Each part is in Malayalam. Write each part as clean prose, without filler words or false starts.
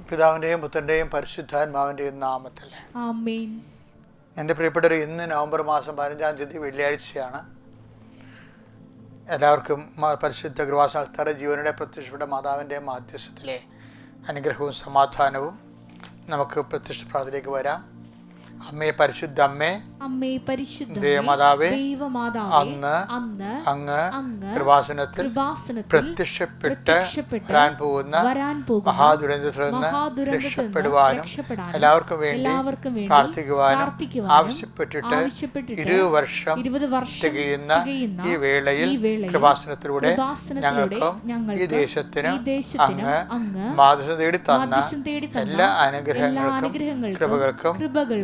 പിതാവിൻ്റെയും പുത്രൻ്റെയും പരിശുദ്ധാത്മാവിൻ്റെയും നാമത്തിൽ ആമേൻ. എൻ്റെ പ്രിയപ്പെട്ടവർ, ഇന്ന് നവംബർ മാസം 15-ാം തീയതി വെള്ളിയാഴ്ചയാണ്. എല്ലാവർക്കും പരിശുദ്ധ കൃപാസനസ്ഥ ജീവനുടെ പ്രത്യക്ഷപ്പെട്ട മാതാവിൻ്റെ മാധ്യസ്ഥത്തിലെ അനുഗ്രഹവും സമാധാനവും. നമുക്ക് പ്രത്യക്ഷ പ്രാർത്ഥനയിലേക്ക് വരാം. അമ്മേ, പരിശുദ്ധ അമ്മേ, അമ്മേ പരിശുദ്ധ ദൈവമാതാവേ, ദൈവമാതാവേ, അന്ന് അങ്ങ് അങ്ങ് കൃപാസനത്തിൽ പ്രത്യക്ഷപ്പെട്ട് വരാൻ പോകുന്ന മഹാദുരന്തത്തിൽ നിന്ന് രക്ഷപ്പെടുവാനും എല്ലാവർക്കും വേണ്ടി പ്രാർത്ഥിക്കുവാനും ആവശ്യപ്പെട്ടിട്ട് 20 വർഷം തികയുന്ന ഈ വേളയിൽ കൃപാസനത്തിലൂടെ ഞങ്ങൾക്കും ഈ ദേശത്തിനും അങ്ങ് മാധ്യസ്ഥം തേടി തന്ന എല്ലാ അനുഗ്രഹങ്ങൾക്കും കൃപകൾക്കും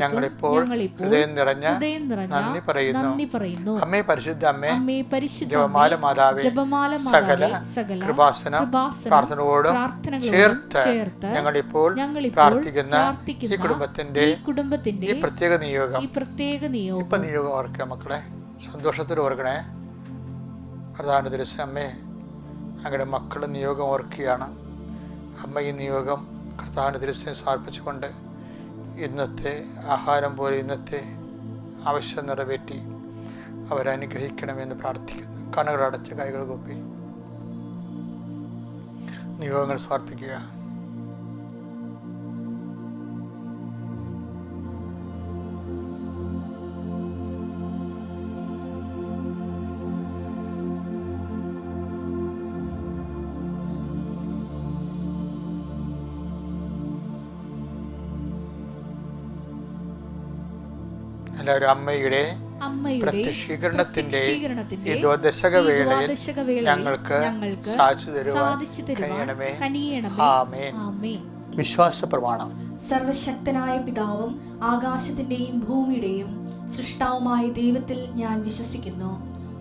ഞങ്ങളിപ്പോൾ ഹൃദയം നിറഞ്ഞ നന്ദി പറയുന്നു. അമ്മേ, പരിശുദ്ധ അമ്മേ, ജപമാല മാതാവേ, സകല കൃപാസന പ്രാർത്ഥനയോടും ചേർത്ത് ഞങ്ങളിപ്പോൾ പ്രാർത്ഥിക്കുന്ന ഈ കുടുംബത്തിന്റെ ഈ പ്രത്യേക നിയോഗം ഇപ്പൊ നിയോഗം ഓർക്കുക മക്കളെ, സന്തോഷത്തിൽ ഓർക്കണേ. പ്രധാന ദിവസം അമ്മേ, ഞങ്ങളുടെ മക്കളുടെ നിയോഗം ഓർക്കുകയാണ്. അമ്മ ഈ നിയോഗം കർത്താവിൻ്റെ ദിവസം സമർപ്പിച്ചുകൊണ്ട് ഇന്നത്തെ ആഹാരം പോലെ ഇന്നത്തെ ആവശ്യം നിറവേറ്റി അവരനുഗ്രഹിക്കണമെന്ന് പ്രാർത്ഥിക്കുന്നു. കണ്ണുകളടച്ച് കൈകൾ കൂപ്പി നിയോഗങ്ങൾ സമർപ്പിക്കുക. എല്ലാവരും അമ്മയുടെ പ്രത്യക്ഷീകരണത്തിന്റെ ഈ ദ്വാദശക വേളയിൽ ഞങ്ങൾക്ക് സാധിച്ചു തരുവാൻ കഴിയണമേ. ആമേൻ. വിശ്വാസ പ്രമാണം. സർവശക്തനായ പിതാവും ആകാശത്തിന്റെയും ഭൂമിയുടെയും സൃഷ്ടാവുമായ ദൈവത്തിൽ ഞാൻ വിശ്വസിക്കുന്നു.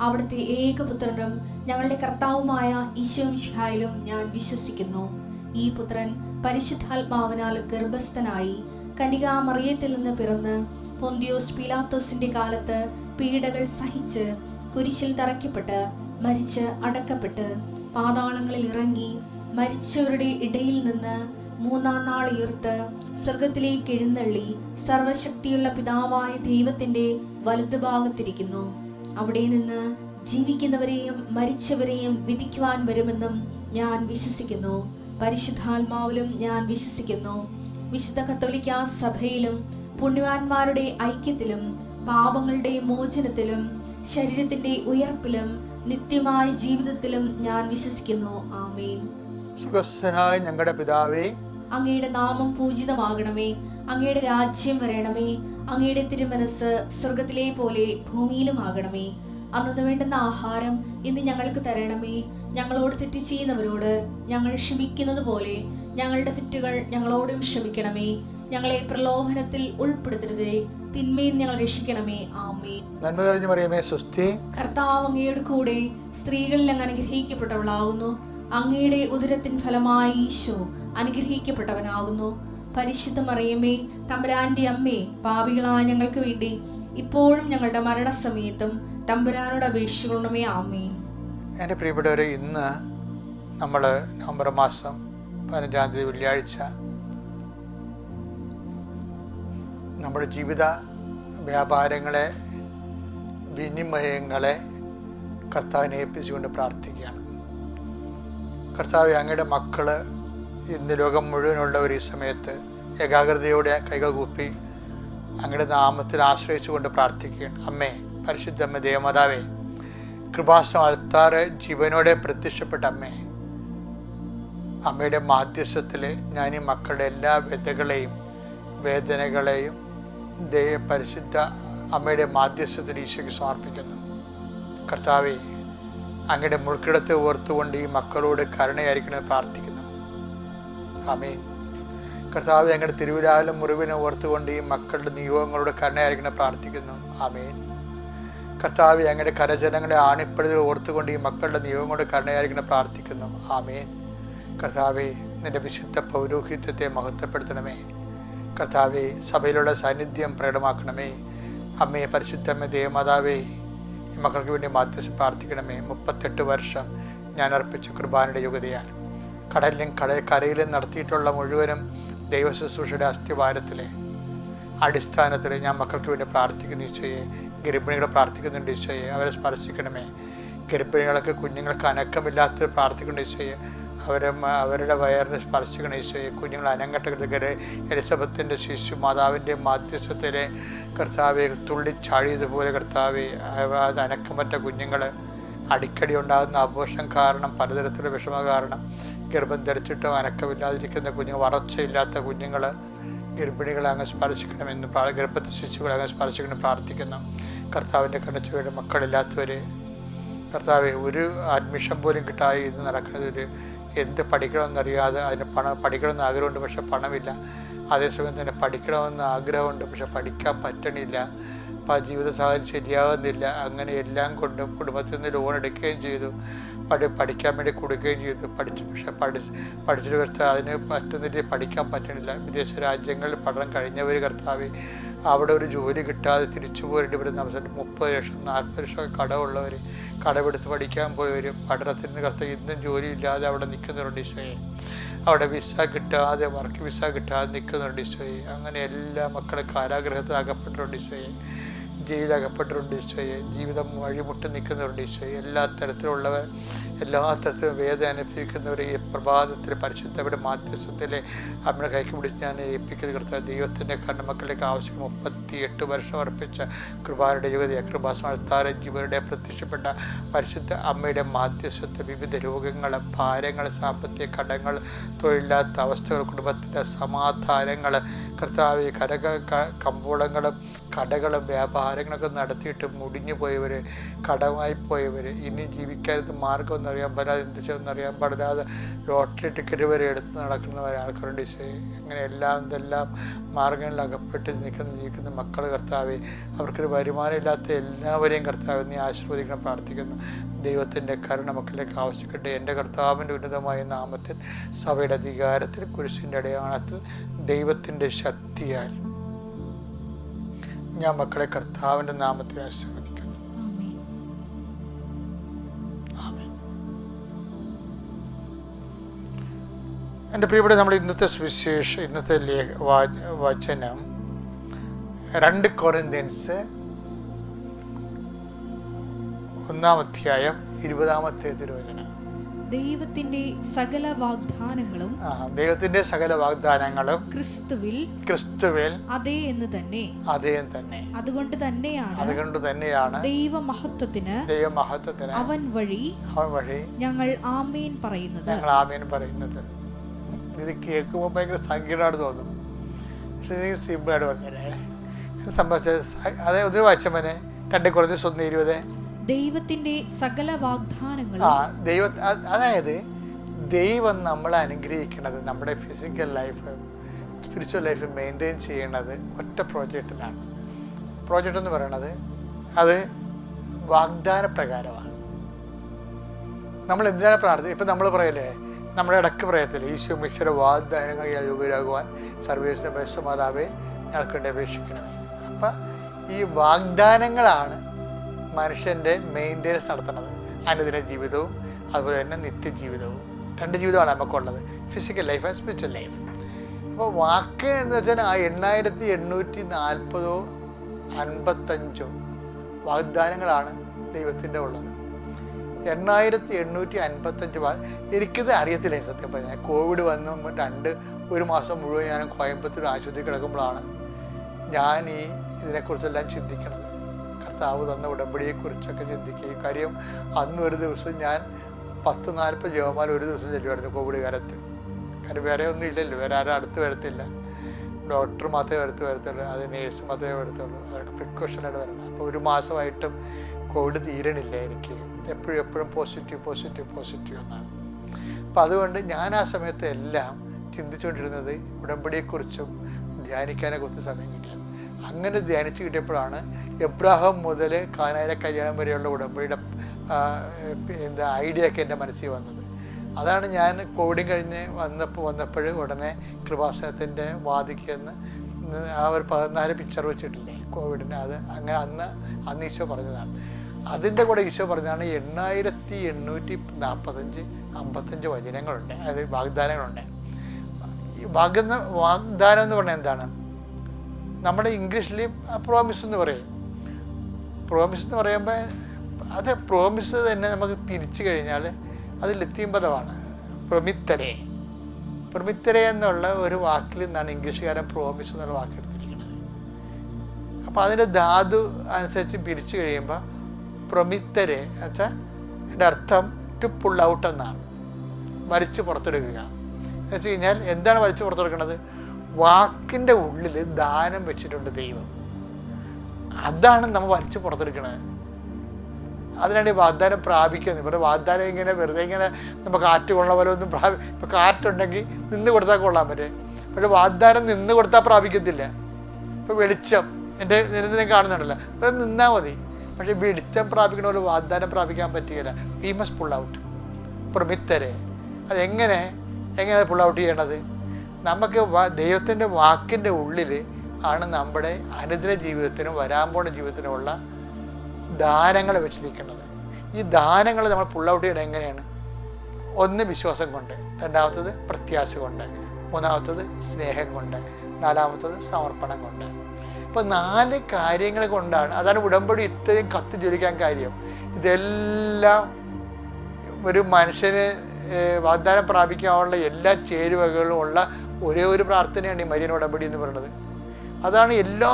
അവിടുത്തെ ഏകപുത്രനും ഞങ്ങളുടെ കർത്താവുമായ ഈശോമിശിഹായിലും ഞാൻ വിശ്വസിക്കുന്നു. ഈ പുത്രൻ പരിശുദ്ധാത്മാവിനാൽ ഗർഭസ്ഥനായി കന്യകാമറിയത്തിൽ നിന്ന് പിറന്ന് പൊന്തിയോസ് പീലാത്തോസിന്റെ കാലത്ത് പീഡകൾ സഹിച്ച് കുരിശിൽ തറയ്ക്കപ്പെട്ട് മരിച്ച് അടക്കപ്പെട്ട് പാതാളങ്ങളിൽ ഇറങ്ങി മരിച്ചവരുടെ ഇടയിൽ നിന്ന് 3-ാം നാൾ ഉയർത്ത് സ്വർഗത്തിലേക്ക് എഴുന്നള്ളി സർവശക്തിയുള്ള പിതാവായ ദൈവത്തിന്റെ വലതുഭാഗത്തിരിക്കുന്നു. അവിടെ നിന്ന് ജീവിക്കുന്നവരെയും മരിച്ചവരെയും വിധിക്കുവാൻ വരുമെന്നും ഞാൻ വിശ്വസിക്കുന്നു. പരിശുദ്ധാത്മാവിലും ഞാൻ വിശ്വസിക്കുന്നു. വിശുദ്ധ കത്തോലിക്കാ സഭയിലും പുണ്യവാന്മാരുടെ ഐക്യത്തിലും പാപങ്ങളുടെ മോചനത്തിലും ശരീരത്തിന്റെ ഉയർപ്പിലും നിത്യമായ ജീവിതത്തിലും ഞാൻ വിശ്വസിക്കുന്നു. ആമേൻ. സുഖസ്ഥനായ ഞങ്ങളുടെ പിതാവേ, അങ്ങയുടെ നാമം പൂജിതമാകണമേ. അങ്ങയുടെ രാജ്യം വരണമേ. അങ്ങയുടെ തിരുമനസ് സ്വർഗത്തിലെ പോലെ ഭൂമിയിലും ആകണമേ. അന്നു വേണ്ടുന്ന ആഹാരം ഇന്ന് ഞങ്ങൾക്ക് തരണമേ. ഞങ്ങളോട് തെറ്റ് ചെയ്യുന്നവരോട് ഞങ്ങൾ ക്ഷമിക്കുന്നത് പോലെ ഞങ്ങളുടെ തെറ്റുകൾ ഞങ്ങളോടും ക്ഷമിക്കണമേ. ഞങ്ങളെ പ്രലോഭനത്തിൽ ഉൾപ്പെടുത്തരുതേ, തിന്മയിൽ ഞങ്ങൾ രക്ഷിക്കണമേ. ആമേൻ. നന്മ നിറഞ്ഞ മറിയമേ, സ്വസ്തി. കർത്താവ് അങ്ങയുടെ കൂടെ സ്ത്രീകളിൽ അങ്ങ് അനുഗ്രഹിക്കപ്പെട്ടവളാകുന്നു. അങ്ങയുടെ ഉദരത്തിൻ ഫലമായി ഈശോ അനുഗ്രഹിക്കപ്പെട്ടവനാകുന്നു. പരിശുദ്ധ മറിയമേ, തമ്പുരാന്റെ അമ്മേ, പാപികളായ ഞങ്ങൾക്ക് വേണ്ടി ഇപ്പോഴും ഞങ്ങളുടെ മരണസമയത്തും തമ്പുരാനോട് അപേക്ഷിക്കണമേ. ആമേൻ. എൻ്റെ പ്രിയപ്പെട്ടവരെ, ഇന്ന് നമ്മൾ നവംബർ മാസം 15-ാം തീയതി വെള്ളിയാഴ്ച നമ്മുടെ ജീവിത വ്യാപാരങ്ങളെ വിനിമയങ്ങളെ കർത്താവിനെ ഏൽപ്പിച്ചുകൊണ്ട് പ്രാർത്ഥിക്കുകയാണ്. കർത്താവ്, അങ്ങയുടെ മക്കൾ ഇന്ന് ലോകം മുഴുവനുള്ളവർ ഈ സമയത്ത് ഏകാഗ്രതയോടെ കൈകൾ കൂപ്പി അങ്ങയുടെ നാമത്തിൽ ആശ്രയിച്ചുകൊണ്ട് പ്രാർത്ഥിക്കുകയാണ്. അമ്മേ, പരിശുദ്ധ അമ്മ, ദേവമാതാവേ, കൃപാസനം അൾത്താറ് ജീവനോടെ പ്രത്യക്ഷപ്പെട്ട അമ്മേ, അമ്മയുടെ മാധ്യസ്ഥത്തിൽ ഞാൻ ഈ മക്കളുടെ എല്ലാ വ്യതകളെയും വേദനകളെയും പരിശുദ്ധ അമ്മയുടെ മാധ്യസ്ഥത്തിൽ ഈശോയ്ക്ക് സമർപ്പിക്കുന്നു. കർത്താവേ, അങ്ങയുടെ മുൾക്കിടത്തെ ഓർത്തുകൊണ്ട് ഈ മക്കളോട് കരുണയായിരിക്കണമെന്ന് പ്രാർത്ഥിക്കുന്നു. ആമേൻ. കർത്താവേ, അങ്ങയുടെ തിരുവിലാലും മുറിവിനെ ഓർത്തുകൊണ്ട് ഈ മക്കളുടെ നിയോഗങ്ങളോട് കരുണയായിരിക്കണം പ്രാർത്ഥിക്കുന്നു. ആമേൻ. കർത്താവേ, അങ്ങയുടെ കരജനങ്ങളെ ആണിപ്പഴുതിൽ ഓർത്തുകൊണ്ട് ഈ മക്കളുടെ നിയോഗങ്ങളോട് കരുണയായിരിക്കണം പ്രാർത്ഥിക്കുന്നു. ആമേൻ. കർത്താവേ, നിന്റെ വിശുദ്ധ പൗരോഹിത്യത്തെ മഹത്വപ്പെടുത്തണമേ. കർത്താവേ, സഭയിലുള്ള സാന്നിധ്യം പ്രകടമാക്കണമേ. അമ്മയെ, പരിശുദ്ധമ്മ, ദേവമാതാവേ, ഈ മക്കൾക്ക് വേണ്ടി മാധ്യസ്ഥം പ്രാർത്ഥിക്കണമേ. 38 വർഷം ഞാൻ അർപ്പിച്ച കുർബാനയുടെ യോഗ്യതയാൽ കടലിലും കരയിലും നടത്തിയിട്ടുള്ള മുഴുവനും ദൈവശുശ്രൂഷയുടെ അസ്ഥിവാരത്തിലെ അടിസ്ഥാനത്തിൽ ഞാൻ മക്കൾക്ക് വേണ്ടി പ്രാർത്ഥിക്കുന്നു ഈശോയെ. ഗർഭിണികളെ പ്രാർത്ഥിക്കുന്നുണ്ട് ഈശോയെ, അവരെ സ്പർശിക്കണമേ. ഗർഭിണികൾക്ക് കുഞ്ഞുങ്ങൾക്ക് അനക്കമില്ലാത്തത് പ്രാർത്ഥിക്കുന്നുണ്ട് ഈശോയെ, അവരുടെ വയറിനെ സ്പർശിക്കണം ഈശോയെ. കുഞ്ഞുങ്ങൾ അനങ്ങട്ട എലിസബത്തിൻ്റെ ശിശു മാതാവിൻ്റെ മാധ്യസ്ഥത്തിലെ കർത്താവെ തുള്ളിച്ചാടിയതുപോലെ കർത്താവെ, അത് അനക്കമറ്റ കുഞ്ഞുങ്ങൾ അടിക്കടി ഉണ്ടാകുന്ന അപോഷം കാരണം, പലതരത്തിലുള്ള വിഷമ കാരണം ഗർഭം ധരിച്ചിട്ടും അനക്കമില്ലാതിരിക്കുന്ന കുഞ്ഞുങ്ങൾ, വളർച്ചയില്ലാത്ത കുഞ്ഞുങ്ങൾ, ഗർഭിണികളെ അങ്ങ് സ്പർശിക്കണമെന്ന് ഗർഭത്തെ ശിശുക്കളെ അങ്ങ് സ്പർശിക്കണം പ്രാർത്ഥിക്കുന്നു. കർത്താവിൻ്റെ കണ്ണച്ചുവയുടെ മക്കളില്ലാത്തവർ കർത്താവെ, ഒരു അഡ്മിഷൻ പോലും കിട്ടാതെ ഇത് നടക്കുന്നത്, എന്ത് പഠിക്കണമെന്നറിയാതെ, അതിന് പഠിക്കണമെന്ന് ആഗ്രഹമുണ്ട് പക്ഷെ പണമില്ല, അതേസമയം തന്നെ പഠിക്കണമെന്ന് ആഗ്രഹമുണ്ട് പക്ഷെ പഠിക്കാൻ പറ്റണില്ല, ജീവിത സാഹചര്യം ശരിയാകുന്നില്ല. അങ്ങനെ എല്ലാം കൊണ്ടും കുടുംബത്തിൽ നിന്ന് ലോൺ എടുക്കുകയും ചെയ്തു, പഠിക്കാൻ വേണ്ടി കൊടുക്കുകയും ചെയ്തു, പക്ഷെ പഠിച്ചിട്ട് കർത്താവ് അതിന് പറ്റുന്നില്ല, പഠിക്കാൻ പറ്റണില്ല. വിദേശ രാജ്യങ്ങളിൽ പഠനം കഴിഞ്ഞവർ കർത്താവ് അവിടെ ഒരു ജോലി കിട്ടാതെ തിരിച്ചു പോയിട്ട് വരുന്ന അവസരം 30 ലക്ഷം 40 ലക്ഷം കടമുള്ളവർ, കടമെടുത്ത് പഠിക്കാൻ പോയവർ, പഠനത്തിൽ നിന്ന് കർത്താവ് ഇന്നും ജോലി ഇല്ലാതെ അവിടെ നിൽക്കുന്നുണ്ട് ഈശോയെ. അവിടെ വിസ കിട്ടാതെ, വർക്ക് വിസ കിട്ടാതെ നിൽക്കുന്നുണ്ട് ഈശോയെ. അങ്ങനെ എല്ലാ മക്കളും കാരാഗ്രഹത്തിൽ അകപ്പെട്ടിട്ടുണ്ട് ഈശോയെ, ജയിലകപ്പെട്ടിട്ടുണ്ട് ഈശോയെ, ജീവിതം വഴിമുട്ടി നിൽക്കുന്നവരുണ്ട് ഈശോയെ. എല്ലാ തരത്തിലുള്ളവർ, എല്ലാ തരത്തിലും വേദന അനുഭവിക്കുന്നവർ ഈ പ്രഭാതത്തിൽ പരിശുദ്ധയുടെ മാധ്യസ്ഥത്തിലെ അമ്മയുടെ കൈക്ക് പിടിച്ച് ഞാൻ ഏൽപ്പിക്കുന്നത് കർത്താവ്. ദൈവത്തിൻ്റെ കണ്ണുമക്കളിലേക്ക് ആവശ്യം 38 വർഷം അർപ്പിച്ച കൃപാരുടെ യുവതിയെ, കൃപാസമർത്താര ജീവരുടെ പ്രത്യക്ഷപ്പെട്ട പരിശുദ്ധ അമ്മയുടെ മാധ്യസ്ഥത്തെ വിവിധ രോഗങ്ങൾ, ഭാരങ്ങൾ, സാമ്പത്തിക കടങ്ങൾ, തൊഴിലില്ലാത്ത അവസ്ഥകൾ, കുടുംബത്തിൻ്റെ സമാധാനങ്ങൾ കർത്താവ്, കമ്പോളങ്ങളും കടകളും വ്യാപാരങ്ങളൊക്കെ നടത്തിയിട്ട് മുടിഞ്ഞു പോയവർ, കടമായി പോയവർ, ഇനി ജീവിക്കാനത് മാർഗമൊന്നും അറിയാൻ പാടില്ലാതെ, എന്ത് ചെയ്യുമെന്ന് അറിയാൻ പാടില്ലാതെ ലോട്ടറി ടിക്കറ്റ് വരെ എടുത്ത് നടക്കുന്ന ആൾക്കാരുണ്ട് ഈശോയെ. അങ്ങനെ ഇതെല്ലാം മാർഗങ്ങളിൽ അകപ്പെട്ട് ജീവിക്കുന്ന മക്കൾ കർത്താവെ, അവർക്കൊരു വരുമാനമില്ലാത്ത എല്ലാവരെയും കർത്താവ് നീ ആശീർവദിക്കണം പ്രാർത്ഥിക്കുന്നു. ദൈവത്തിൻ്റെ കരുണ മക്കളിലേക്ക് ആവശ്യപ്പെട്ട് എൻ്റെ കർത്താവിൻ്റെ ഉന്നതമായ നാമത്തിൽ, സഭയുടെ അധികാരത്തിൽ, കുരിശിൻ്റെ അടയാളത്തിൽ, ദൈവത്തിൻ്റെ ശക്തിയാൽ ഞാൻ മക്കളെ കർത്താവിൻ്റെ നാമത്തിൽ ആശീർവദിക്കുന്നു. ആമേൻ. എൻ്റെ പ്രിയപ്പെട്ട നമ്മൾ ഇന്നത്തെ സുവിശേഷം, ഇന്നത്തെ വചനം 2 കൊരിന്ത്യൻസ് 1-ാം അധ്യായം 20-ാമത്തെ തിരുവചനം. ദൈവത്തിന്റെ സകല വാഗ്ദാനങ്ങളും ക്രിസ്തുവിൽ അതേ എന്ന് തന്നെ. അതുകൊണ്ട് തന്നെയാണ് ദൈവമഹത്വത്തിന് അവൻ വഴി ഞങ്ങൾ ആമേൻ പറയുന്നത്. ഇത് കേൾക്കുമ്പോൾ ഭയങ്കര സങ്കീർണമായിട്ട് തോന്നും, പക്ഷെ ഇത് സിമ്പിളായിട്ട് പറഞ്ഞേ സംഭവിച്ചത്. അതേ ഒന്ന് വായിച്ചവനെ 2 കൊരിന്ത്യർ 1:20. ദൈവത്തിന്റെ സകല വാഗ്ദാനങ്ങളും, അതായത് ദൈവം നമ്മളെ അനുഗ്രഹിക്കുന്നത്, നമ്മുടെ physical life, spiritual life maintain ചെയ്യണത് ഒറ്റ പ്രോജക്റ്റിലാണ്. പ്രോജക്റ്റ് എന്ന് പറയണത് അത് വാഗ്ദാന പ്രകാരമാണ്. നമ്മൾ എന്തിനാണ് പ്രാർത്ഥിക്കുക? ഇപ്പം നമ്മൾ പറയല്ലേ, നമ്മുടെ ഇടയ്ക്ക് പറയത്തില്ല, ഈശോ മിശിഹായുടെ വാഗ്ദാനങ്ങൾ യോഗ്യരാകുവാൻ സർവ്വേശ്വര പരിശുദ്ധമാതാവേ ഞങ്ങൾക്ക് വേണ്ടി അപേക്ഷിക്കണമേ. അപ്പം ഈ വാഗ്ദാനങ്ങളാണ് മനുഷ്യൻ്റെ മെയിൻ്റെനൻസ് നടത്തുന്നത്, അനുദിന ജീവിതവും അതുപോലെ തന്നെ നിത്യജീവിതവും. 2 ജീവിതമാണ് നമുക്കുള്ളത്, physical life and spiritual life. അപ്പോൾ വാക്ക് എന്ന് വെച്ചാൽ 8840 55 വാഗ്ദാനങ്ങളാണ് ദൈവത്തിൻ്റെ ഉള്ളത്. 8855. എനിക്കിത് അറിയത്തില്ല സത്യം പറഞ്ഞാൽ. കോവിഡ് വന്ന് 1 മാസം മുഴുവൻ ഞാൻ കോയമ്പത്തൂർ ആശുപത്രി കിടക്കുമ്പോഴാണ് ഞാൻ ഇതിനെക്കുറിച്ചെല്ലാം ചിന്തിക്കണത്. കർത്താവ് തന്ന ഉടമ്പടിയെക്കുറിച്ചൊക്കെ ചിന്തിക്കുക. കാര്യം അന്ന് ഒരു ദിവസം ഞാൻ 10-40 ജപമാല ഒരു ദിവസം ചെല്ലുമായിരുന്നു കോവിഡ് കാലത്ത്. കാര്യം വേറെ ഒന്നും ഇല്ലല്ലോ, വേറെ ആരും അടുത്ത് വരത്തില്ല, ഡോക്ടർ മാത്രമേ വരത്തുള്ളൂ, അത് നേഴ്സ് മാത്രമേ വരത്തുള്ളൂ, അവർക്ക് പ്രിക്കോഷനായിട്ട് വരണം. അപ്പോൾ 1 മാസമായിട്ടും കോവിഡ് തീരണില്ല എനിക്ക്, എപ്പോഴും പോസിറ്റീവ് എന്നാണ്. അപ്പം അതുകൊണ്ട് ഞാൻ ആ സമയത്ത് എല്ലാം ചിന്തിച്ചുകൊണ്ടിരുന്നത് ഉടമ്പടിയെക്കുറിച്ചും ധ്യാനിക്കാനെക്കുറിച്ച് സമയം കിട്ടിയത്. അങ്ങനെ ധ്യാനിച്ച് കിട്ടിയപ്പോഴാണ് എബ്രാഹാം മുതൽ കാനായിലെ കല്യാണം വരെയുള്ള ഉടമ്പടിയുടെ ഐഡിയ ഒക്കെ എൻ്റെ മനസ്സിൽ വന്നത്. അതാണ് ഞാൻ കോവിഡ് കഴിഞ്ഞ് വന്നപ്പോൾ ഉടനെ കൃപാസനത്തിൻ്റെ വാതിക്കെന്ന് ആ ഒരു 14 പിക്ചർ വെച്ചിട്ടില്ലേ കോവിഡിൻ്റെ, അത് അങ്ങനെ അന്ന് ഈശോ പറഞ്ഞതാണ്. അതിൻ്റെ കൂടെ ഈശോ പറഞ്ഞതാണ് 8845 55 വചനങ്ങളുണ്ട്, അതായത് വാഗ്ദാനങ്ങളുണ്ട്. ഈ വാഗ്ദാനം എന്ന് പറഞ്ഞാൽ എന്താണ്? നമ്മുടെ ഇംഗ്ലീഷിൽ പ്രോമിസ് എന്ന് പറയും. പ്രോമിസ് എന്ന് പറയുമ്പോൾ അത് പ്രോമിസ് തന്നെ നമുക്ക് പിരിച്ചു കഴിഞ്ഞാൽ അത് ലത്തീൻ പദമാണ്, പ്രൊമിത്തരെ. പ്രൊമിത്തരെ എന്നുള്ള ഒരു വാക്കിൽ നിന്നാണ് ഇംഗ്ലീഷുകാരൻ പ്രോമിസ് എന്നുള്ള വാക്ക് എടുത്തിരിക്കുന്നത്. അപ്പോൾ അതിൻ്റെ ധാതു അനുസരിച്ച് പിരിച്ചു കഴിയുമ്പോൾ പ്രൊമിത്തരെ എന്നുവെച്ചാൽ എൻ്റെ അർത്ഥം ടു പുൾ ഔട്ട് എന്നാണ്, വലിച്ചു പുറത്തെടുക്കുക. എന്ന് വെച്ച് കഴിഞ്ഞാൽ എന്താണ് വലിച്ചു പുറത്തെടുക്കുന്നത്? വാക്കിൻ്റെ ഉള്ളിൽ ദാനം വെച്ചിട്ടുണ്ട് ദൈവം, അതാണ് നമ്മൾ വലിച്ചു പുറത്തെടുക്കണത്. അതിനാണ് ഈ വാഗ്ദാനം പ്രാപിക്കുന്നത്. ഇവിടെ വാഗ്ദാനം ഇങ്ങനെ വെറുതെ ഇങ്ങനെ നമ്മൾ കാറ്റ് കൊള്ള പോലെ ഒന്നും ഇപ്പോൾ കാറ്റുണ്ടെങ്കിൽ നിന്ന് കൊടുത്താൽ കൊള്ളാൻ പറ്റും, പക്ഷേ വാഗ്ദാനം നിന്ന് കൊടുത്താൽ പ്രാപിക്കത്തില്ല. ഇപ്പോൾ വെളിച്ചം എൻ്റെ കാണുന്നുണ്ടല്ലോ, അത് നിന്നാൽ മതി. പക്ഷേ വെളിച്ചം പ്രാപിക്കണ പോലെ വാഗ്ദാനം പ്രാപിക്കാൻ പറ്റുകയില്ല. വി മസ്റ്റ് പുൾ ഔട്ട് പ്രമിത്തരെ. അതെങ്ങനെ പുൾ ഔട്ട് ചെയ്യണത്? നമുക്ക് ദൈവത്തിൻ്റെ വാക്കിൻ്റെ ഉള്ളിൽ ആണ് നമ്മുടെ അനുദിന ജീവിതത്തിനും വരാൻ പോണ ജീവിതത്തിനുമുള്ള ദാനങ്ങൾ വെച്ചിരിക്കുന്നത്. ഈ ദാനങ്ങൾ നമ്മൾ പുൾ ഔട്ട് ചെയ്യണത് എങ്ങനെയാണ്? ഒന്ന് വിശ്വാസം കൊണ്ട്, രണ്ടാമത്തത് പ്രത്യാശ കൊണ്ട്, മൂന്നാമത്തത് സ്നേഹം കൊണ്ട്, നാലാമത്തത് സമർപ്പണം കൊണ്ട്. ഇപ്പോൾ 4 കാര്യങ്ങൾ കൊണ്ടാണ്, അതാണ് ഉടമ്പടി ഇത്രയും കത്തി ജ്വലിക്കാൻ കാര്യം. ഇതെല്ലാം ഒരു മനുഷ്യന് വാഗ്ദാനം പ്രാപിക്കാനുള്ള എല്ലാ ചേരുവകളും ഉള്ള ഒരേ ഒരു പ്രാർത്ഥനയാണ് ഈ മരിയൻ ഉടമ്പടി എന്ന് പറയുന്നത്. അതാണ് എല്ലാ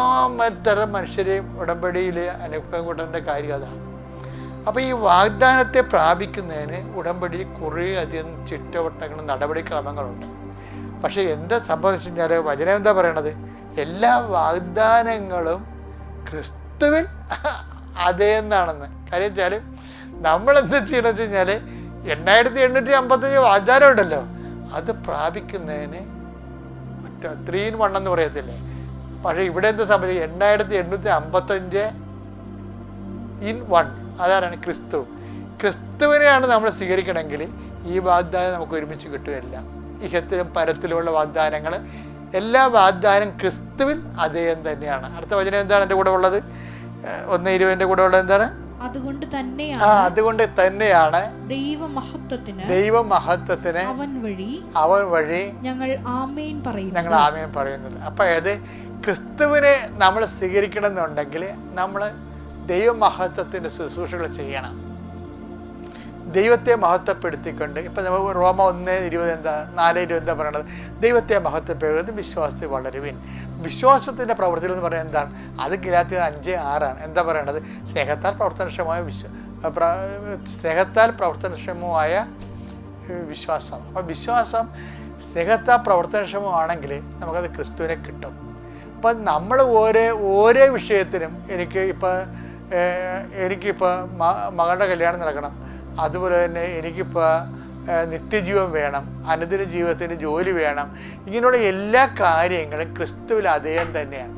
തരം മനുഷ്യരെയും ഉടമ്പടിയിൽ അനുഭവം കൊണ്ടേണ്ട കാര്യം അതാണ്. അപ്പോൾ ഈ വാഗ്ദാനത്തെ പ്രാപിക്കുന്നതിന് ഉടമ്പടി കുറേ അധികം ചിട്ടവട്ടങ്ങളും നടപടിക്രമങ്ങളുണ്ട്. പക്ഷേ എന്താ സംഭവിച്ചു കഴിഞ്ഞാൽ വചനം എന്താ പറയണത്? എല്ലാ വാഗ്ദാനങ്ങളും ക്രിസ്തുവിൽ അതേ എന്നാണെന്ന്. കാര്യം വെച്ചാൽ നമ്മളെന്താ ചെയ്യണമെന്ന് വെച്ച് കഴിഞ്ഞാൽ 8855 വാഗ്ദാനം ഉണ്ടല്ലോ, അത് പ്രാപിക്കുന്നതിന് 3 in 1 എന്ന് പറയത്തില്ലേ. പക്ഷേ ഇവിടെ എന്താ സംഭവിക്കുക? 8855 in 1, അതാണ് ക്രിസ്തു. ക്രിസ്തുവിനെയാണ് നമ്മൾ സ്വീകരിക്കണമെങ്കിൽ ഈ വാഗ്ദാനം നമുക്ക് ഒരുമിച്ച് കിട്ടുകയില്ല. ഇഹത്തിലും പരത്തിലുമുള്ള വാഗ്ദാനങ്ങൾ, എല്ലാ വാഗ്ദാനം ക്രിസ്തുവിൽ അതേ തന്നെയാണ്. അടുത്ത വചനം എന്താണ് എൻ്റെ കൂടെ ഉള്ളത്? 1:20 കൂടെ ഉള്ളത് എന്താണ്? അതുകൊണ്ട് തന്നെയാണ് ദൈവമഹത്വത്തിന് അവൻ വഴി ഞങ്ങൾ ആമേൻ പറയുന്നത്. അപ്പം ഏത് ക്രിസ്തുവിനെ നമ്മൾ സ്വീകരിക്കണമെന്നുണ്ടെങ്കിൽ നമ്മൾ ദൈവമഹത്വത്തിൻ്റെ ശുശ്രൂഷകൾ ചെയ്യണം. ദൈവത്തെ മഹത്വപ്പെടുത്തിക്കൊണ്ട്, ഇപ്പം നമ്മൾ റോമ 1:20 എന്താ 4:20 എന്താ പറയണത്? ദൈവത്തെ മഹത്വപ്പെടുത്തി വിശ്വാസത്തിൽ വളരുവിൻ. വിശ്വാസത്തിൻ്റെ പ്രവൃത്തികൾ എന്ന് പറയുന്നത് എന്താണ്? അത് ഗലാത്യർ 5:6 എന്താ പറയണത്? സ്നേഹത്താൽ പ്രവർത്തനക്ഷമമായ വിശ്വാസം. അപ്പം വിശ്വാസം സ്നേഹത്താൽ പ്രവർത്തനക്ഷമമാണെങ്കിൽ നമുക്കത് ക്രിസ്തുവിനെ കിട്ടും. അപ്പം നമ്മൾ ഓരോ വിഷയത്തിനും എനിക്കിപ്പോൾ മകളുടെ കല്യാണം നടക്കണം, അതുപോലെ തന്നെ എനിക്കിപ്പോൾ നിത്യജീവൻ വേണം, അനുദിന ജീവിതത്തിന് ജോലി വേണം, ഇങ്ങനെയുള്ള എല്ലാ കാര്യങ്ങളും ക്രിസ്തുവിൽ അതേ തന്നെയാണ്.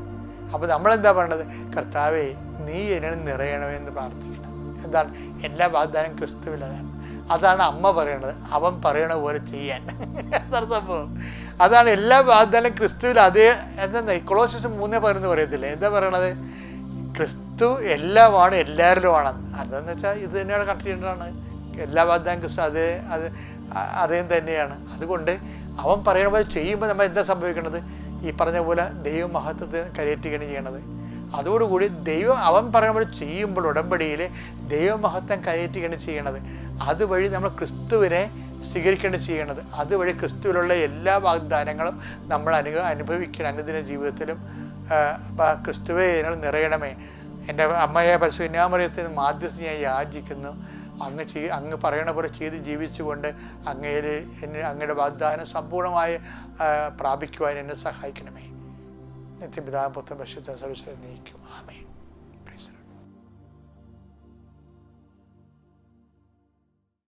അപ്പോൾ നമ്മളെന്താ പറയണത്? കർത്താവേ നീ എന്നെ നിറയണമെന്ന് പ്രാർത്ഥിക്കണം. എന്താണ്? എല്ലാ വാഗ്ദാനം ക്രിസ്തുവിൽ അതാണ് അമ്മ പറയണത്, അവൻ പറയണ പോലെ ചെയ്യാൻ. അതാണ് സംഭവം. അതാണ് എല്ലാ വാഗ്ദാനം ക്രിസ്തുവിൽ അതേ. എന്താ കൊളോസ്യസ് 3:11 പറയത്തില്ലേ? എന്താ പറയണത്? ക്രിസ്തു എല്ലാമാണ്, എല്ലാവരിലുമാണ്. അതെന്ന് വെച്ചാൽ ഇത് തന്നെയാണ് കണ്ടിട്ടാണ് എല്ലാ വാഗ്ദാനം ക്രിസ്തു അതേ തന്നെയാണ്. അതുകൊണ്ട് അവൻ പറയുന്ന പോലെ ചെയ്യുമ്പോൾ നമ്മൾ എന്താ സംഭവിക്കുന്നത്? ഈ പറഞ്ഞ പോലെ ദൈവമഹത്വത്തെ കരയേറ്റുകയാണ് ചെയ്യണത്. അതോടുകൂടി അവൻ പറയുന്ന പോലെ ചെയ്യുമ്പോൾ ഉടമ്പടിയിൽ ദൈവമഹത്വം കരയേറ്റുകയാണ് ചെയ്യണത്. അതുവഴി നമ്മൾ ക്രിസ്തുവിനെ സ്വീകരിക്കേണ്ടി ചെയ്യണത്. അതുവഴി ക്രിസ്തുവിലുള്ള എല്ലാ വാഗ്ദാനങ്ങളും നമ്മൾ അനുഭവിക്കണം അനുദിന ജീവിതത്തിലും. ക്രിസ്തുവെ ഞങ്ങൾ നിറയണമേ. എൻ്റെ അമ്മയെ പരിശുദ്ധ കന്യാമറിയത്തിന് മാധ്യസ്ഥ ഞാൻ യാചിക്കുന്നു. അങ്ങ് പറയണ പോലെ ചെയ്ത് ജീവിച്ചുകൊണ്ട് അങ്ങയുടെ വാഗ്ദാനം സമ്പൂർണ്ണമായി പ്രാപിക്കുവാൻ എന്നെ സഹായിക്കണമേ. നിത്യപിതാവും പുത്രനും പരിശുദ്ധ സർവ്വശക്തനും നീക്കും. ആമേൻ.